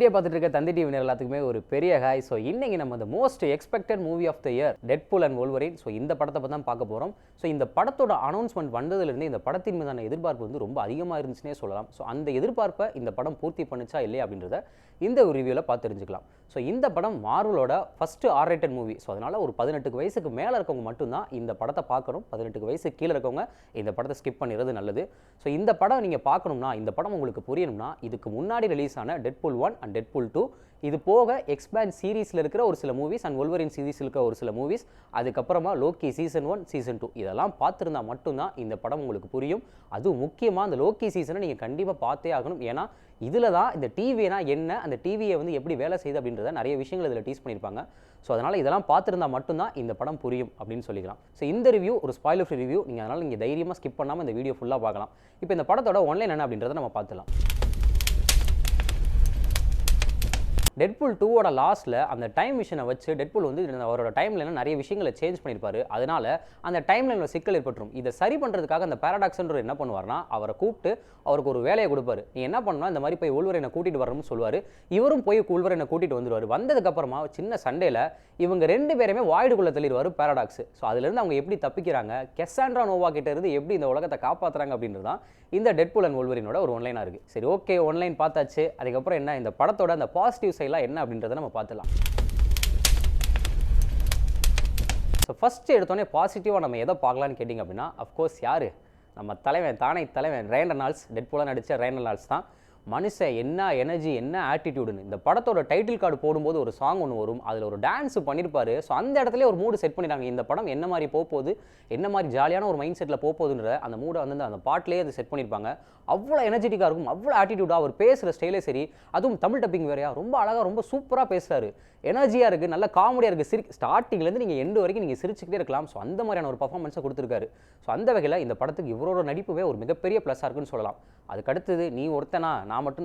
Video பார்த்துட்டு இருக்க தந்தி TV எல்லாத்துக்குமே ஒரு பெரிய ஹாய். ஸோ இன்னைக்கு நம்ம இந்த most expected movie of the year Deadpool and Wolverine. So இந்த படத்தை பற்றி தான் பார்க்க போகிறோம். ஸோ இந்த படத்தோட அனௌன்ஸ்மெண்ட் வந்ததுலேருந்து இந்த படத்தின் மீதான எதிர்பார்ப்பு வந்து ரொம்ப அதிகமாக இருந்துச்சுன்னே சொல்லலாம். ஸோ அந்த எதிர்பார்ப்பை இந்த படம் பூர்த்தி பண்ணுச்சா இல்லையா அப்படின்றத இந்த ஒரு ரிவ்யூவில் பார்த்து தெரிஞ்சுக்கலாம். ஸோ இந்த படம் மார்வலோட ஃபஸ்ட்டு R-rated மூவி. ஸோ அதனால் ஒரு 18 வயசுக்கு மேலே இருக்கவங்க மட்டும்தான் இந்த படத்தை பார்க்கணும். 18 வயசுக்கு கீழே இருக்கவங்க இந்த படத்தை ஸ்கிப் பண்ணிடுறது நல்லது. ஸோ இந்த படம் நீங்கள் பார்க்கணும்னா, இந்த படம் உங்களுக்கு புரியணும்னா, இதுக்கு முன்னாடி ரிலீஸ் ஆன டெட்பூல் 1 அண்ட் டெட்பூல் 2, இது போக எக்ஸ்பேண்ட் சீரீஸில் இருக்கிற ஒரு சில மூவிஸ் அண்ட் வொல்வரின் சீரீஸில் இருக்கிற ஒரு சில மூவிஸ், அதுக்கப்புறமா லோக்கி சீசன் 1 சீசன் 2 இதெல்லாம் பார்த்துருந்தா மட்டும்தான் இந்த படம் உங்களுக்கு புரியும். அதுவும் முக்கியமாக அந்த லோக்கி சீசனை நீங்கள் கண்டிப்பாக பார்த்தே ஆகணும். ஏன்னா இதில் தான் இந்த டிவினா என்ன, அந்த டிவியை வந்து எப்படி வேலை செய்யுது அப்படின்றத நிறைய விஷயங்கள் இதில் டீஸ் பண்ணியிருப்பாங்க. ஸோ அதனால் இதெல்லாம் பார்த்துருந்தா மட்டும்தான் இந்த படம் புரியும் அப்படின்னு சொல்லிக்கலாம். ஸோ இந்த ரிவ்யூ ஒரு ஸ்பாயிலர் ஃப்ரீ ரிவ்யூ. நீங்கள் தைரியமாக ஸ்கிப் பண்ணாமல் இந்த வீடியோ ஃபுல்லாக பார்க்கலாம். இப்போ இந்த படத்தோட ஒன்லைன் என்ன அப்படின்றத நம்ம பார்த்துலாம். டெட்பூல் 2ஓட லாஸ்ட்டில் அந்த டைம் மிஷினை வச்சு டெட்பூல் வந்து அவரோட டைம்லைன் நிறைய விஷயங்களை சேஞ்ச் பண்ணியிருப்பாரு. அதனால அந்த டைம்லைனில் சிக்கல் ஏற்பட்டுரும். இதை சரி பண்ணுறதுக்காக அந்த பாராடாக்ஸ்ன்ற என்ன பண்ணுவார்னா, அவரை கூப்பிட்டு அவருக்கு ஒரு வேலையை கொடுப்பாரு. நீ என்ன பண்ணணும், இந்த மாதிரி போய் வொல்வரினை கூட்டிகிட்டு வரணும்னு சொல்லுவார். இவரும் போய் வொல்வரினை கூட்டிகிட்டு வந்துடுவார். வந்ததுக்கப்புறமா சின்ன சண்டையில் இவங்க 2 பேருமே வாய்டுக்குள்ளே தள்ளிடுவார் பாராடாக்ஸ். ஸோ அதுலேருந்து அவங்க எப்படி தப்பிக்கிறாங்க, கெசாண்ட்ரா நோவா கிட்ட இருந்து எப்படி இந்த உலகத்தை காப்பாற்றுறாங்க அப்படின்றது தான் இந்த டெட்பூல் அண்ட் வொல்வரினோட ஒரு ஒன்லைனாக இருக்குது. சரி, ஓகே, ஒன்லைன் பார்த்தாச்சு. அதுக்கப்புறம் என்ன, இந்த படத்தோட அந்த பாசிட்டிவ் சைட்லாம் என்ன அப்படின்றத நம்ம பார்த்துலாம். ஸோ ஃபஸ்ட்டு எடுத்தோடனே பாசிட்டிவாக நம்ம எதை பார்க்கலான்னு கேட்டிங்க அப்படின்னா, அஃப்கோர்ஸ் யார், நம்ம தலைவன் தானே தலைவன் ரயன் ரெனால்ட்ஸ். டெட்பூலாக நடித்த ரயன் ரெனால்ட்ஸ் தான். மனுஷன் என்ன எனர்ஜி, என்ன ஆட்டிடியூடுன்னு. இந்த படத்தோட டைட்டில் கார்டு போடும்போது ஒரு சாங் ஒன்று வரும், அதில் ஒரு டான்ஸ் பண்ணியிருப்பாரு. ஸோ அந்த இடத்துல ஒரு மூடு செட் பண்ணிட்டாங்க. இந்த படம் என்ன மாதிரி போகுது, என்ன மாதிரி ஜாலியான ஒரு மைண்ட் செட்டில் போகுதுன்ற அந்த மூடை வந்து அந்த பாட்டிலே அது செட் பண்ணியிருப்பாங்க. அவ்வளோ எனர்ஜெட்டிக்காக இருக்கும், அவ்வளோ ஆட்டிடியூடாக. அவர் பேசுகிற ஸ்டைலே சரி, அதுவும் தமிழ் டப்பிங் வேறையா, ரொம்ப அழகாக ரொம்ப சூப்பராக பேசுகிறாரு. எனர்ஜியாக இருக்குது, நல்ல காமெடியாக இருக்குது. ஸ்டார்டிங்லேருந்து நீங்கள் எண்டு வரைக்கும் நீங்கள் சிரிச்சுக்கிட்டே இருக்கலாம். ஸோ அந்த மாதிரியான ஒரு பர்ஃபார்மன்ஸை கொடுத்துருக்காரு. ஸோ அந்த வகையில் இந்த படத்துக்கு இவரோட நடிப்புவே ஒரு மிகப்பெரிய ப்ளஸ்ஸாக இருக்குன்னு சொல்லலாம். அதுக்கடுத்தது நீ ஒருத்தனா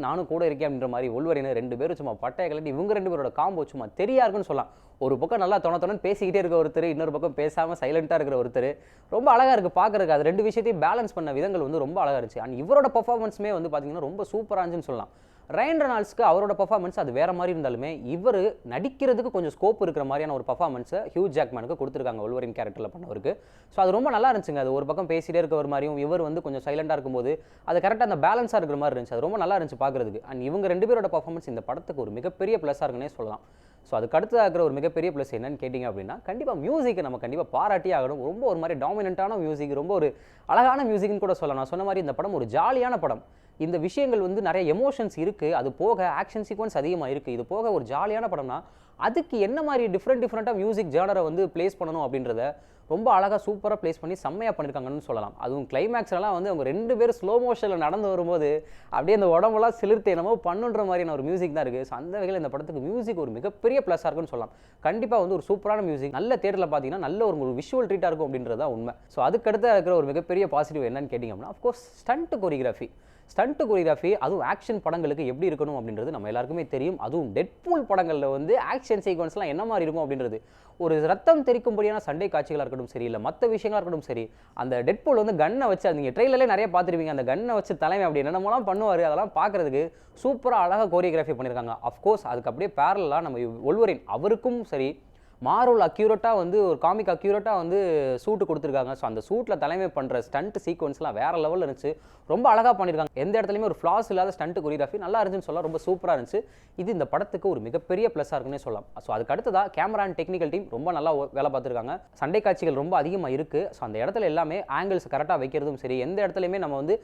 நானும் கூட இருக்கேன் அப்படின்ற மாதிரி வொல்வரின் 2 பேரும் சும்மா பட்டையை கலட்டி இவங்க 2 பேரோட காம்போ சும்மா தெரியா இருக்குன்னு சொல்லலாம். ஒரு பக்கம் நல்லா தொணன்னு பேசிக்கிட்டே இருக்க ஒருத்தர், இன்னொரு பக்கம் பேசாமல் சைலண்ட்டாக இருக்கிற ஒருத்தர். ரொம்ப அழகாக இருக்குது பார்க்குறதுக்கு. அது 2 விஷயத்தையும் பேலன்ஸ் பண்ண விதங்கள் வந்து ரொம்ப அழகாக இருந்துச்சு. அண்ட் இவரோட பர்ஃபார்மன்ஸுமே வந்து பார்த்தீங்கன்னா ரொம்ப சூப்பராக இருந்துச்சுன்னு சொல்லலாம். ரயன் ரெனால்ட்ஸ்க்கு அவரோட பர்ஃபார்மன்ஸ் அது வேறு மாதிரி இருந்தாலுமே, இவர் நடிக்கிறதுக்கு கொஞ்சம் ஸ்கோப் இருக்கிற மாதிரியான ஒரு பர்ஃபார்மன்ஸை ஹியூ ஜாக்மேனுக்கு கொடுத்துருக்காங்க வொல்வரின் கேரக்டரில் பண்ணவருக்கு. ஸோ அது ரொம்ப நல்லா இருந்துச்சுங்க. அது ஒரு பக்கம் பேசிகிட்டே இருக்க ஒரு மாதிரியும், இவர் வந்து கொஞ்சம் சைலண்டாக இருக்கும்போது அது கரெக்டாக அந்த பேலன்ஸாக இருக்கிற மாதிரி இருந்துச்சு. அது ரொம்ப நல்லா இருந்துச்சு பார்க்குறதுக்கு. அண்ட் இவங்க 2 பேரோட பர்ஃபார்மன்ஸ் இந்த படத்துக்கு ஒரு மிகப்பெரிய ப்ளஸ்ஸாக இருக்குன்னே சொல்லலாம். ஸோ அதுக்கு அடுத்ததாக இருக்கிற ஒரு மிகப்பெரிய ப்ளஸ் என்னன்னு கேட்டிங்க அப்படின்னா, கண்டிப்பாக மியூசிக்கை நம்ம கண்டிப்பாக பாராட்டியே ஆகணும். ரொம்ப ஒரு மாதிரி டாமினண்ட்டான மியூசிக், ரொம்ப ஒரு அழகான மியூசிக்னு கூட சொல்லலாம். நான் சொன்ன மாதிரி இந்த படம் ஒரு ஜாலியான படம். இந்த விஷயங்கள் வந்து நிறைய எமோஷன்ஸ் இருக்குது, அது போக ஆக்ஷன் சீக்வன்ஸ் அதிகமாக இருக்குது. இது போக ஒரு ஜாலியான படம்னா அதுக்கு என்ன மாதிரி டிஃப்ரெண்ட்டாக மியூசிக் ஜானரை வந்து ப்ளேஸ் பண்ணணும் அப்படின்றத ரொம்ப அழகாக சூப்பராக ப்ளேஸ் பண்ணி செம்மையாக பண்ணியிருக்காங்கன்னு சொல்லலாம். அதுவும் கிளைமேக்ஸ்லாம் வந்து அவங்க 2 பேரும் ஸ்லோ மோஷனில் நடந்து வரும்போது அப்படியே அந்த உடம்பெல்லாம் சிலிர்த்து என்னமோ பண்ணுன்ற மாதிரியான ஒரு மியூசிக் தான் இருக்குது. ஸோ அந்த வகையில் இந்த படத்துக்கு மியூசிக் ஒரு மிகப்பெரிய ப்ளஸ்ஸாக இருக்குன்னு சொல்லலாம். கண்டிப்பாக வந்து ஒரு சூப்பரான மியூசிக், நல்ல தேட்டரில் பார்த்தீங்கன்னா நல்ல ஒரு விஷுவல் ட்ரீட்டாக இருக்கும் அப்படின்றது தான் உண்மை. ஸோ அதுக்கடுத்து இருக்கிற ஒரு மிகப்பெரிய பாசிட்டிவ் என்னன்னு கேட்டிங்க அப்படின்னா, அஃப்கோர்ஸ் ஸ்டண்ட் கொரியோகிராஃபி. அதுவும் ஆக்ஷன் படங்களுக்கு எப்படி இருக்கணும் அப்படின்றது நம்ம எல்லாருக்குமே தெரியும். அதுவும் டெட்பூல் படங்களில் வந்து ஆக்ஷன் சீக்வன்ஸ்லாம் என்ன மாதிரி இருக்கும் அப்படின்றது, ஒரு ரத்தம் தெரிக்கும்படியான சண்டை காட்சிகளாக இருக்கட்டும் சரி, இல்லை மற்ற விஷயங்களாக இருக்கட்டும் சரி, அந்த டெட்பூல் வந்து கன்னை வச்சு, நீங்கள் ட்ரெயிலர்லேயே நிறைய பார்த்துருவீங்க, அந்த கன்னை வச்சு தலைமை அப்படி என்னென்னலாம் பண்ணுவார். அதெல்லாம் பார்க்குறதுக்கு சூப்பராக அழகாக கோரியோகிராஃபி பண்ணியிருக்காங்க. அஃப்கோர்ஸ் அதுக்கு அப்படியே பேரலாக நம்ம வொல்வரின் அவருக்கும் சரி, மார்வல் அக்யூரேட்டாக வந்து ஒரு காமிக் அக்யூரேட்டாக வந்து சூட்டு கொடுத்துருக்காங்க. ஸோ அந்த சூட்டில் தலைமை பண்ணுற ஸ்டண்ட் சீக்வன்ஸ்லாம் வேறு லெவலில் இருந்துச்சு. ரொம்ப அழகாக பண்ணியிருக்காங்க. எந்த இடத்துலையுமே ஒரு ஃப்ளாஸ் இல்லாத ஸ்டண்ட் கொரியோகிராஃபி நல்லா இருந்துச்சுன்னு சொல்லலாம். ரொம்ப சூப்பராக இருந்துச்சு. இது இந்த படத்துக்கு ஒரு மிகப்பெரிய ப்ளஸ்ஸாக இருக்குன்னே சொல்லலாம். ஸோ அதுக்கு அடுத்ததாக கேமரா அண்ட் டெக்னிக்கல் டீம் ரொம்ப நல்லா வேலை பார்த்துருக்காங்க. சண்டை காட்சிகள் ரொம்ப அதிகமாக இருக்குது. ஸோ அந்த இடத்துல எல்லாமே ஆங்கிள்ஸ் கரெக்டாக வைக்கிறதும் சரி, எந்த இடத்துலையுமே நம்ம வந்து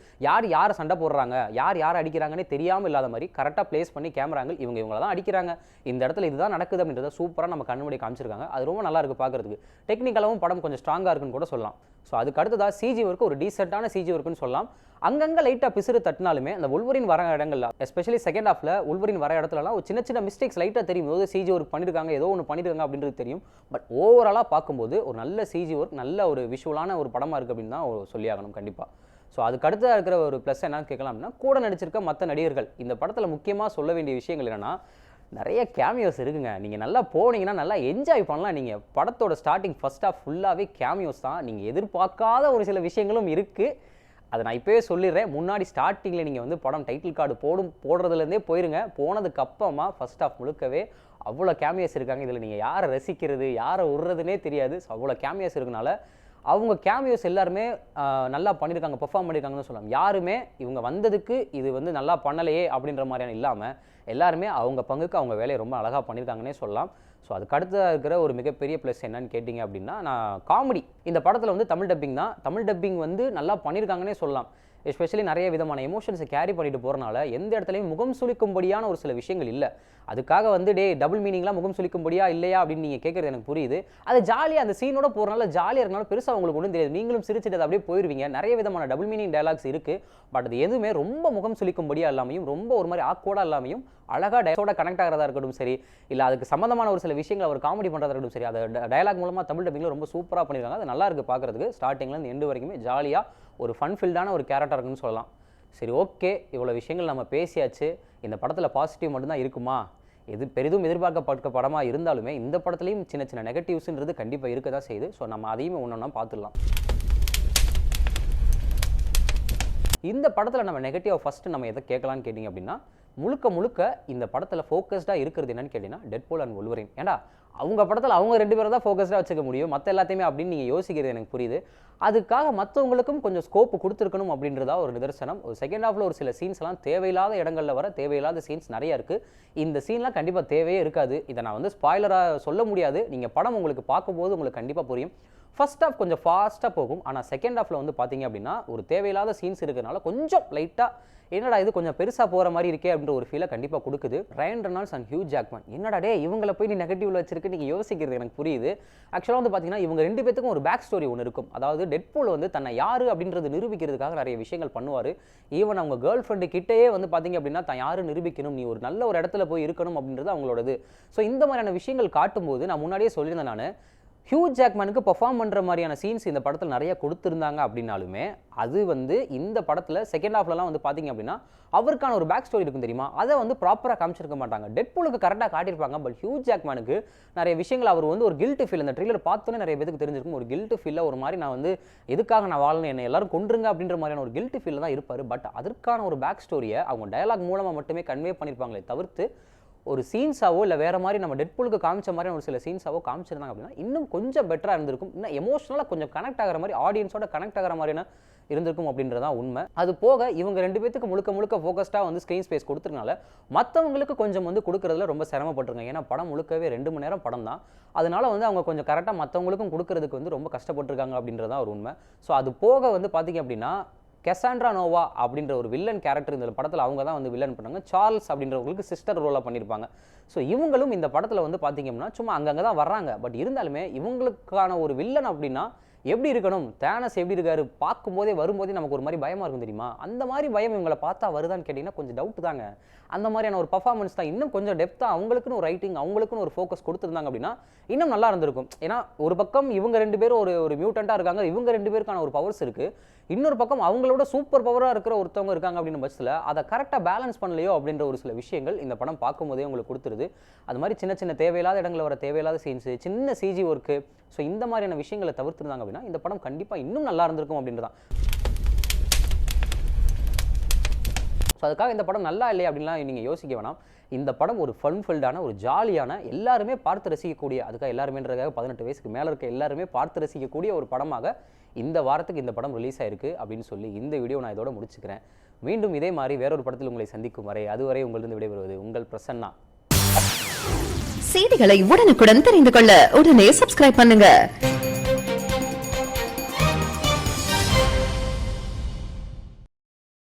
யார் சண்டை போடுறாங்க, யார் அடிக்கிறாங்கன்னே தெரியாமல் இல்லாத மாதிரி கரெக்டாக ப்ளேஸ் பண்ணி கேமரா ஆங்கிள் இவங்களை தான் அடிக்கிறாங்க, இந்த இடத்துல இதுதான் நடக்குது அப்படின்றத சூப்பராக நம்ம கண்ணுமுடி காமிச்சிருக்காங்க. அது ரொம்ப நல்லா இருக்குது பார்க்குறதுக்கு. டெக்னிக்கலாகவும் படம் கொஞ்சம் ஸ்ட்ராங்காக இருக்குன்னு கூட சொல்லலாம். ஸோ அதுக்கு அடுத்ததாக சிஜி ஒர்க்கு ஒரு டீசெண்டான சிஜி ஒர்க்குன்னு சொல்லலாம். அங்கங்கே லைட்டாக பிசுறு தட்டினாலுமே அந்த வொல்வரின் வர இடங்கள்ல, எஸ்பெஷலி செகண்ட் ஹாஃபில் வொல்வரின் வர இடத்துலலாம் ஒரு சின்ன மிஸ்டேக்ஸ் லைட்டாக தெரியும். ஏதோ சிஜி ஒர்க் பண்ணியிருக்காங்க, ஏதோ ஒன்று பண்ணியிருக்காங்க அப்படின்றது தெரியும். பட் ஓவராலாக பார்க்கும்போது ஒரு நல்ல சிஜி ஒர்க், நல்ல ஒரு விஷுவலான ஒரு படமாக இருக்குது அப்படின்னு தான் சொல்லியாகணும் கண்டிப்பாக. ஸோ அதுக்கு அடுத்ததாக இருக்கிற ஒரு ப்ளஸ் என்னன்னு கேட்கலாம் அப்படின்னா, கூட நடிச்சிருக்க மற்ற நடிகர்கள். இந்த படத்தில் முக்கியமாக சொல்ல வேண்டிய விஷயங்கள் என்னென்னா, நிறைய கேமியோஸ் இருக்குங்க. நீங்கள் நல்லா போனீங்கன்னா நல்லா என்ஜாய் பண்ணலாம். நீங்கள் படத்தோட ஸ்டார்டிங் ஃபர்ஸ்ட் ஹாஃப் ஃபுல்லாகவே கேமியோஸ் தான். நீங்கள் எதிர்பார்க்காத ஒரு சில விஷயங்களும் இருக்குது. அதை நான் இப்போவே சொல்லிடுறேன். முன்னாடி ஸ்டார்டிங்கில் நீங்கள் வந்து படம் டைட்டில் கார்டு போடுறதுலேருந்தே போயிருங்க. போனதுக்கு அப்புறமா ஃபர்ஸ்ட் ஆஃப் முழுக்கவே அவ்வளோ கேமியாஸ் இருக்காங்க. இதில் நீங்கள் யாரை ரசிக்கிறது யாரை விடுறதுனே தெரியாது. ஸோ அவ்வளோ கேமியாஸ் இருக்கனால அவங்க கேமியோஸ் எல்லாருமே நல்லா பண்ணியிருக்காங்க, பெர்ஃபார்ம் பண்ணியிருக்காங்கன்னு சொல்லலாம். யாருமே இவங்க வந்ததுக்கு இது வந்து நல்லா பண்ணலையே அப்படின்ற மாதிரியான இல்லாமல் எல்லாருமே அவங்க பங்குக்கு அவங்க வேலையை ரொம்ப அழகாக பண்ணியிருக்காங்கன்னே சொல்லலாம். ஸோ அதுக்கு அடுத்ததாக இருக்கிற ஒரு மிகப்பெரிய ப்ளஸ் என்னன்னு கேட்டிங்க அப்படின்னா, நான் காமெடி இந்த படத்தில் வந்து தமிழ் டப்பிங் தான். தமிழ் டப்பிங் வந்து நல்லா பண்ணியிருக்காங்கன்னே சொல்லலாம். எஸ்பெஷலி நிறைய விதமான எமோஷன்ஸை கேரி பண்ணிட்டு போகிறனால எந்த இடத்துலையும் முகம் சுளிக்கும்படியான ஒரு சில விஷயங்கள் இல்லை. அதுக்காக வந்து டபுள் மீனிங்லாம் முகம் சுளிக்கும்படியா இல்லையா அப்படின்னு நீங்கள் கேட்குறது எனக்கு புரியுது. அது ஜாலியாக அந்த சீனோட போகிறனால ஜாலியாக இருக்கனால பெருசாக உங்களுக்கு ஒன்றும் தெரியாது. நீங்களும் சிரிச்சிட்டு அப்படியே போயிருவீங்க. நிறைய விதமான டபுள் மீனிங் டயலாக்ஸ் இருக்குது. பட் அது எதுவுமே ரொம்ப முகம் சுளிக்கும்படியா இல்லாமையும் ரொம்ப ஒரு மாதிரி ஆக்வர்டாக இல்லாமையும் அழகாக டயலாக்ஸோட கனெக்ட் ஆகிறதா இருக்கட்டும் சரி, இல்லை அதுக்கு சம்மந்தமான ஒரு சில விஷயங்கள் அவர் காமெடி பண்ணுறதா இருக்கட்டும் சரி, அதை டயலாக் மூலமாக தமிழ் டப்பிங்கில் ரொம்ப சூப்பராக பண்ணியிருக்காங்க. அது நல்லா இருக்குது பார்க்குறதுக்கு. ஸ்டார்டிங்லேருந்து எண்டு வரைக்குமே ஜாலியாக ஒரு ஃபன்ஃபில்டான ஒரு கேரக்டர் இருக்குன்னு சொல்லலாம். சரி, ஓகே, இவ்வளோ விஷயங்கள் நம்ம பேசியாச்சு. இந்த படத்தில் பாசிட்டிவ் மட்டும்தான் இருக்குமா? எது பெரிதும் எதிர்பார்க்கப்பட்ட படமாக இருந்தாலுமே இந்த படத்துலையும் சின்ன சின்ன நெகட்டிவ்ஸ்ன்றது கண்டிப்பாக இருக்க தான் செய்யுது. ஸோ நம்ம அதையுமே ஒன்றா பார்த்துடலாம். இந்த படத்தில் நம்ம நெகட்டிவ் ஃபஸ்ட்டு நம்ம எதை கேட்கலான்னு கேட்டிங்க அப்படின்னா, முழுக்க இந்த படத்தில் ஃபோக்கஸ்டாக இருக்கிறது என்னன்னு கேட்டிங்கன்னா டெட்பூல் அண்ட் வொல்வரின். ஏன்டா அவங்க படத்தில் அவங்க 2 பேரை தான் ஃபோக்கஸ்டாக வச்சுக்க முடியும், மற்ற எல்லாத்தையுமே அப்படின்னு நீங்கள் யோசிக்கிறது எனக்கு புரியுது. அதுக்காக மற்றவங்களுக்கும் கொஞ்சம் ஸ்கோப்பு கொடுத்துருக்கணும் அப்படின்றதா ஒரு நிதர்சனம். ஒரு செகண்ட் ஹாஃபில் ஒரு சில சீன்ஸ்லாம் தேவையில்லாத இடங்களில் வர தேவையில்லாத சீன்ஸ் நிறையா இருக்குது. இந்த சீன்லாம் கண்டிப்பாக தேவையே இருக்காது. இதை நான் வந்து ஸ்பாய்லராக சொல்ல முடியாது. நீங்கள் படம் உங்களுக்கு பார்க்கும்போது உங்களுக்கு கண்டிப்பாக புரியும். ஃபர்ஸ்ட் ஹாஃப் கொஞ்சம் ஃபாஸ்ட்டாக போகும். ஆனால் செகண்ட் ஹாஃபில் வந்து பார்த்தீங்க அப்படின்னா ஒரு தேவையில்லாத சீன்ஸ் இருக்கிறதுனால கொஞ்சம் லைட்டாக என்னடா இது கொஞ்சம் பெருசாக போகிற மாதிரி இருக்கே அப்படின்ற ஒரு ஃபீலை கண்டிப்பாக கொடுக்குது. Ryan Reynolds and Hugh Jackman, என்னடா இவங்களை போய் நீ நெகட்டிவ்ல வச்சிருக்கு நீங்கள் யோசிக்கிறது எனக்கு புரியுது. ஆக்சுவலாக வந்து பார்த்தீங்கன்னா இவங்க 2 பேத்துக்கும் ஒரு பேக் ஸ்டோரி ஒன்று இருக்கும். அதாவது டெட்பூல் வந்து தன்னை யார் அப்படின்றது நிரூபிக்கிறதுக்காக நிறைய விஷயங்கள் பண்ணுவார். ஈவன் அவங்க கேர்ள் ஃப்ரெண்டு கிட்டேயே வந்து பார்த்தீங்க அப்படின்னா தான் யார் நிரூபிக்கணும், நீ ஒரு நல்ல ஒரு இடத்துல போய் இருக்கணும் அப்படின்றது அவங்களோடது. ஸோ இந்த மாதிரியான விஷயங்கள் காட்டும்போது நான் முன்னாடியே சொல்லியிருந்தேன், நான் ஹியூ ஜாக்மனுக்கு பெர்ஃபார்ம் பண்ணுற மாதிரியான சீன்ஸ் இந்த படத்தில் நிறைய கொடுத்துருந்தாங்க அப்படின்னாலுமே அது வந்து இந்த படத்தில் செகண்ட் ஹாஃப்லலாம் வந்து பார்த்தீங்க அப்படின்னா அவருக்கான ஒரு பேக் ஸ்டோரி இருக்கும் தெரியுமா, அதை வந்து ப்ராப்பராக காமிச்சிருக்க மாட்டாங்க. டெட்பூலுக்கு கரெக்டாக காட்டியிருப்பாங்க. பட் ஹியூ ஜாக்மனுக்கு நிறைய விஷயங்கள் அவர் வந்து ஒரு கில்ட் ஃபீல், அந்த ட்ரெய்லர் பார்த்தோன்னே நிறைய பேருக்கு தெரிஞ்சிருக்கும். ஒரு கில்ட் ஃபீலில் ஒரு மாதிரி நான் வந்து எதுக்காக நான் வாழணும், என்னை எல்லாரும் கொன்றுங்க அப்படின்ற மாதிரியான ஒரு கில்ட் ஃபீலில் தான் இருப்பார். பட் அதற்கான ஒரு பேக் ஸ்டோரியை அவங்க டயலாக் மூலமாக மட்டுமே கன்வே பண்ணியிருப்பாங்களே தவிர்த்து ஒரு சீன்ஸாவோ இல்லை வேறு மாதிரி நம்ம டெட்பூலுக்கு காமிச்ச மாதிரி ஒரு சில சீன்ஸாவோ காமிச்சிருந்தாங்க அப்படின்னா இன்னும் கொஞ்சம் பெட்டராக இருந்திருக்கும். இன்னும் எமோஷனலாக கொஞ்சம் கனெக்ட் ஆகிற மாதிரி, ஆடியன்ஸோட கனெக்ட் ஆகிற மாதிரியான இருந்திருக்கும் அப்படின்றதான் உண்மை. அது போக இவங்க 2 பேத்துக்கு முழுக்க ஃபோக்கஸ்டாக வந்து ஸ்க்ரீன் ஸ்பேஸ் கொடுத்துருனால மற்றவங்களுக்கு கொஞ்சம் வந்து கொடுக்குறதுல ரொம்ப சிரமப்பட்டிருக்காங்க. ஏன்னா படம் முழுக்கவே 2 மணி நேரம் படம் தான். அதனால வந்து அவங்க கொஞ்சம் கரெக்டாக மற்றவங்களுக்கும் கொடுக்கறதுக்கு வந்து ரொம்ப கஷ்டப்பட்டிருக்காங்க அப்படின்றதான் ஒரு உண்மை. ஸோ அது போக வந்து பார்த்தீங்க அப்படின்னா கெசாண்ட்ரா நோவா அப்படின்ற ஒரு வில்லன் கேரக்டர் இந்த படத்தில் அவங்க தான் வந்து வில்லன் பண்ணாங்க. சார்ல்ஸ் அப்படின்றவங்களுக்கு சிஸ்டர் ரோலாக பண்ணியிருப்பாங்க. ஸோ இவங்களும் இந்த படத்தில் வந்து பார்த்தீங்கன்னா சும்மா அங்கங்கே தான் வர்றாங்க. பட் இருந்தாலுமே இவங்களுக்கான ஒரு வில்லன் அப்படின்னா எப்படி இருக்கணும், தேனஸ் எப்படி இருக்காரு பார்க்கும்போதே வரும்போதே நமக்கு ஒரு மாதிரி பயமாக இருக்கும் தெரியுமா, அந்த மாதிரி பயம் இவங்களை பார்த்தா வருதான்னு கேட்டிங்கன்னா கொஞ்சம் டவுட் தாங்க. அந்த மாதிரியான ஒரு பர்ஃபார்மன்ஸ் தான். இன்னும் கொஞ்சம் டெப்த்தாக அவங்களுக்குன்னு ஒரு ரைட்டிங், அவங்களுக்குன்னு ஒரு ஃபோக்கஸ் கொடுத்துருந்தாங்க அப்படின்னா இன்னும் நல்லா இருந்திருக்கும். ஏன்னா ஒரு பக்கம் இவங்க 2 பேரும் ஒரு மியூட்டண்ட்டாக இருக்காங்க, இவங்க 2 பேருக்கான ஒரு பவர்ஸ் இருக்குது. இன்னொரு பக்கம் அவங்களோட சூப்பர் பவராக இருக்கிற ஒருத்தவங்க இருக்காங்க அப்படின்னு பட்சத்தில் அதை கரெக்டாக பேலன்ஸ் பண்ணலையோ அப்படின்ற ஒரு சில விஷயங்கள் இந்த படம் பார்க்கும்போதே உங்களுக்கு கொடுத்துருது. அது மாதிரி சின்ன தேவையில்லாத இடங்களில் வர தேவையில்லாத சீன்ஸு, சின்ன சிஜி ஒர்க்கு, ஸோ இந்த மாதிரியான விஷயங்களை தவிர்த்துருந்தாங்க அப்படின்னா இந்த படம் கண்டிப்பாக இன்னும் நல்லா இருந்திருக்கும் அப்படின்றதான். ஸோ அதுக்காக இந்த படம் நல்லா இல்லையா அப்படின்லாம் நீங்கள் யோசிக்க வேணாம். இந்த படம் ஒரு ஃபன்ஃபில்டான ஒரு ஜாலியான எல்லாருமே பார்த்து ரசிக்கக்கூடிய, அதுக்காக எல்லாருமேன்றதுக்காக 18 வயசுக்கு மேலே இருக்க எல்லாருமே பார்த்து ரசிக்கக்கூடிய ஒரு படமாக இந்த வாரத்துக்கு இந்த படம் ரிலீஸ் ஆயிருக்கு அப்படின்னு சொல்லி இந்த வீடியோ நான் இதோட முடிச்சுக்கிறேன். மீண்டும் இதே மாதிரி வேறொரு படத்தில் உங்களை சந்திக்கும் வரை அதுவரை உங்களிருந்து விடைபெறுவது உங்கள் பிரசன்னா. செய்திகளை உடனுக்குடன் தெரிந்து கொள்ள உடனே சப்ஸ்கிரைப் பண்ணுங்க.